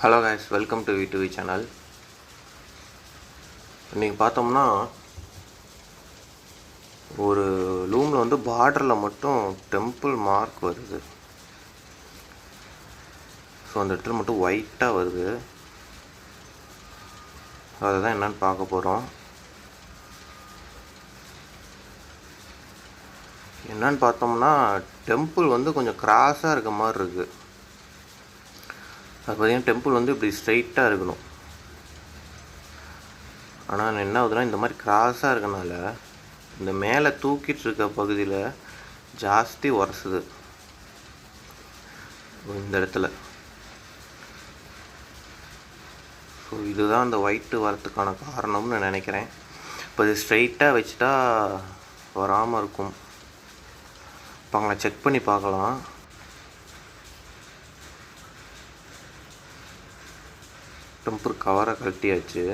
Hello guys, welcome to V channel. இன்றைக்கி பார்த்தோம்னா ஒரு லூமில் வந்து பார்டரில் மட்டும் டெம்பிள் மார்க் வருது. ஸோ அந்த இடத்துல மட்டும் ஒயிட்டாக வருது. அதை தான் என்னென்னு பார்க்க போகிறோம். என்னன்னு பார்த்தோம்னா டெம்பிள் வந்து கொஞ்சம் கிராஸாக இருக்க மாதிரி இருக்குது. அது பார்த்தீங்கன்னா டெம்பிள் வந்து இப்படி ஸ்ட்ரைட்டாக இருக்கணும். ஆனால் என்ன ஆகுதுன்னா இந்த மாதிரி கிராஸாக இருக்கனால இந்த மேலே தூக்கிட்டு இருக்க பகுதியில் ஜாஸ்தி உரசுது இந்த இடத்துல. ஸோ இதுதான் அந்த ஒயிட்டு வரத்துக்கான காரணம்னு நான் நினைக்கிறேன். இப்போ இது ஸ்ட்ரைட்டாக வச்சுட்டா வராமல் இருக்கும். இப்போ அங்கே செக் பண்ணி பார்க்கலாம். டெம்பிள் கவரை கழட்டியாச்சு.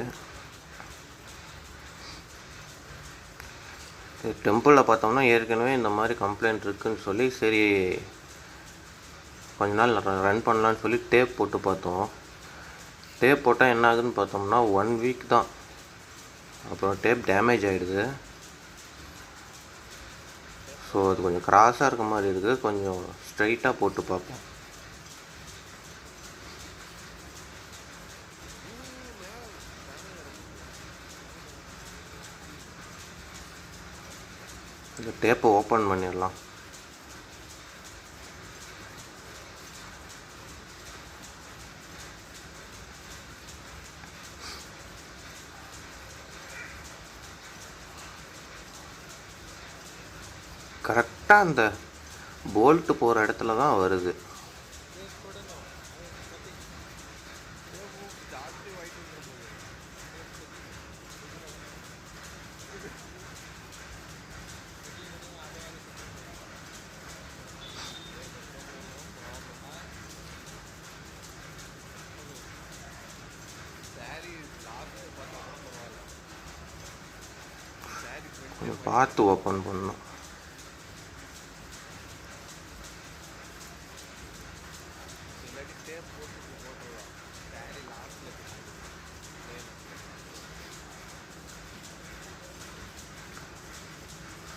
டெம்பிளில் பார்த்தோம்னா ஏற்கனவே இந்த மாதிரி கம்ப்ளைண்ட் இருக்குதுன்னு சொல்லி சரி கொஞ்ச நாள் ரன் பண்ணலான்னு சொல்லி டேப் போட்டு பார்த்தோம். டேப் போட்டால் என்ன ஆகுதுன்னு பார்த்தோம்னா 1 வீக் தான், அப்புறம் டேப் டேமேஜ் ஆகிடுது. ஸோ அது கொஞ்சம் கிராஸாக இருக்க மாதிரி இருக்குது. கொஞ்சம் ஸ்ட்ரைட்டாக போட்டு பார்ப்போம். இந்த டேப்பை ஓப்பன் பண்ணிடலாம். கரெக்டாக அந்த போல்ட்டு போகிற இடத்துல தான் வருது. கொஞ்சம் பார்த்து ஓப்பன் பண்ணணும்.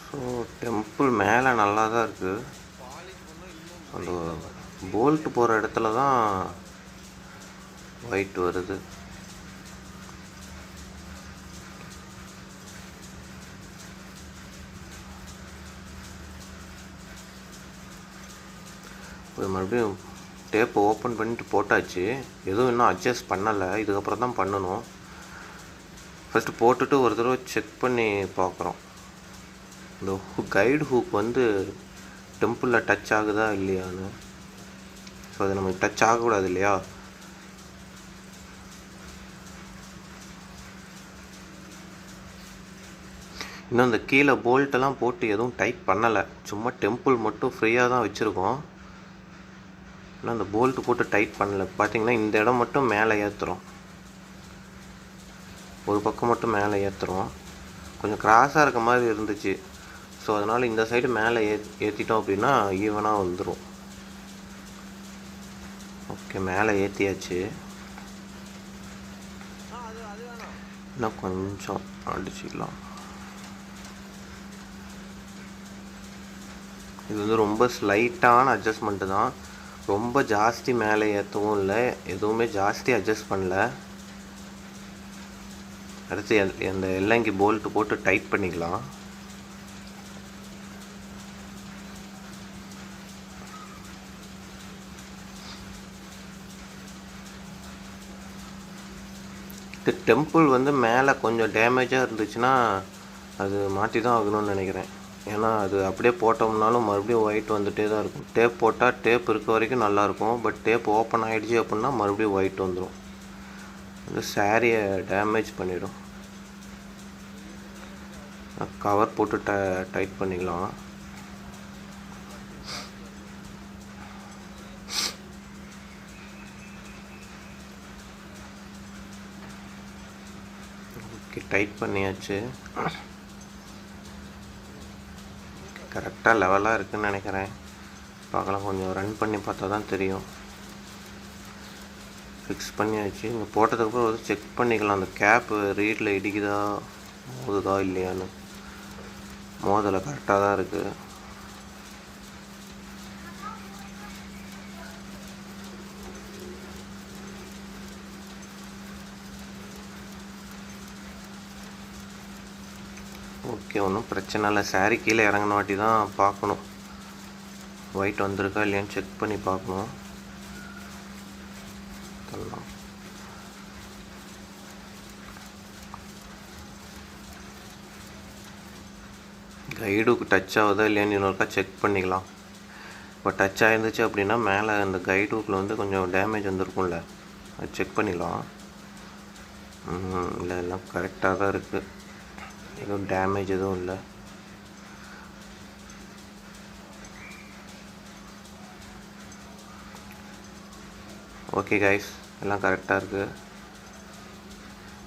ஸோ டெம்பிள் மேலே நல்லா தான் இருக்குது. அந்த போல்ட்டு போகிற இடத்துல தான் ஒயிட் வருது. மறுபடியும் டேப்பை ஓப்பன் பண்ணிட்டு போட்டாச்சு. எதுவும் இன்னும் அட்ஜஸ்ட் பண்ணலை, இதுக்கப்புறம் தான் பண்ணணும். ஃபஸ்ட்டு போட்டுட்டு ஒரு தடவை செக் பண்ணி பார்க்குறோம். இந்த கைடு ஹூக் வந்து டெம்பிளில் டச் ஆகுதா இல்லையான்னு. ஸோ அது நமக்கு டச் ஆகக்கூடாது இல்லையா. இன்னும் இந்த கீழே போல்ட்டெல்லாம் போட்டு எதுவும் டைட் பண்ணலை, சும்மா டெம்பிள் மட்டும் ஃப்ரீயாக தான் வச்சுருக்கோம். ஆனால் அந்த போல்ட்டு போட்டு டைட் பண்ணலை. பார்த்திங்கன்னா இந்த இடம் மட்டும் மேலே ஏற்றுறோம், ஒரு பக்கம் மட்டும் மேலே ஏற்றுறோம். கொஞ்சம் கிராஸாக இருக்க மாதிரி இருந்துச்சு. ஸோ அதனால் இந்த சைடு மேலே ஏற்றிட்டோம் அப்படின்னா ஈவனாக வந்துடும். ஓகே, மேலே ஏற்றியாச்சு. இன்னும் கொஞ்சம் அடிச்சிக்கலாம். இது வந்து ரொம்ப ஸ்லைட்டான அட்ஜஸ்ட்மெண்ட்டு தான், ரொம்ப ஜாஸ்தி மேலே ஏற்றவும் இல்லை, எதுவுமே ஜாஸ்தி அட்ஜஸ்ட் பண்ணல. அடுத்து அந்த எல்லங்கி போல்ட்டு போட்டு டைட் பண்ணிக்கலாம். டெம்பிள் வந்து மேலே கொஞ்சம் டேமேஜாக இருந்துச்சுன்னா அது மாற்றி தான் ஆகணும்னு நினைக்கிறேன். ஏன்னா அது அப்படியே போட்டோம்னாலும் மறுபடியும் ஒயிட் வந்துகிட்டே தான் இருக்கும். டேப் போட்டால் டேப் இருக்க வரைக்கும் நல்லாயிருக்கும், பட் டேப் ஓப்பன் ஆகிடுச்சு அப்படின்னா மறுபடியும் ஒயிட் வந்துடும். அது சாரியை டேமேஜ் பண்ணிடும். கவர் போட்டு டைட் பண்ணிக்கலாம். ஓகே, டைட் பண்ணியாச்சு. கரெக்டாக லெவலாக இருக்குதுன்னு நினைக்கிறேன். பார்க்கலாம், கொஞ்சம் ரன் பண்ணி பார்த்தா தான் தெரியும். ஃபிக்ஸ் பண்ணியாச்சு. இங்கே போட்டதுக்கப்புறம் வந்து செக் பண்ணிக்கலாம் அந்த கேப்பு ரீடில் இடிக்குதா மோதுதா இல்லையான்னு. மோதலை கரெக்டாக தான் இருக்குது. ஓகே, ஒன்றும் பிரச்சனை இல்லை. சாரி கீழே இறங்கின வாட்டி தான் பார்க்கணும் ஒயிட் வந்திருக்கா இல்லையான்னு செக் பண்ணி பார்க்கணும். கைடுக்கு டச் ஆகுதா இல்லையான்னு இன்னொருக்கா செக் பண்ணிக்கலாம். இப்போ டச் ஆகிருந்துச்சு அப்படின்னா மேலே அந்த கைடுக்கில் வந்து கொஞ்சம் டேமேஜ் வந்துருக்கும்ல, அது செக் பண்ணிடலாம். இல்லை, எல்லாம் கரெக்டாக தான் இருக்குது, எதுவும் டேமேஜ் எதுவும் இல்லை. ஓகே கைஸ், எல்லாம் கரெக்டாக இருக்குது.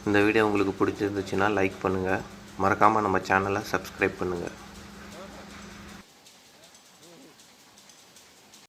இந்த வீடியோ உங்களுக்கு பிடிச்சிருந்துச்சுன்னா லைக் பண்ணுங்கள், மறக்காமல் நம்ம சேனலை சப்ஸ்கிரைப் பண்ணுங்கள்.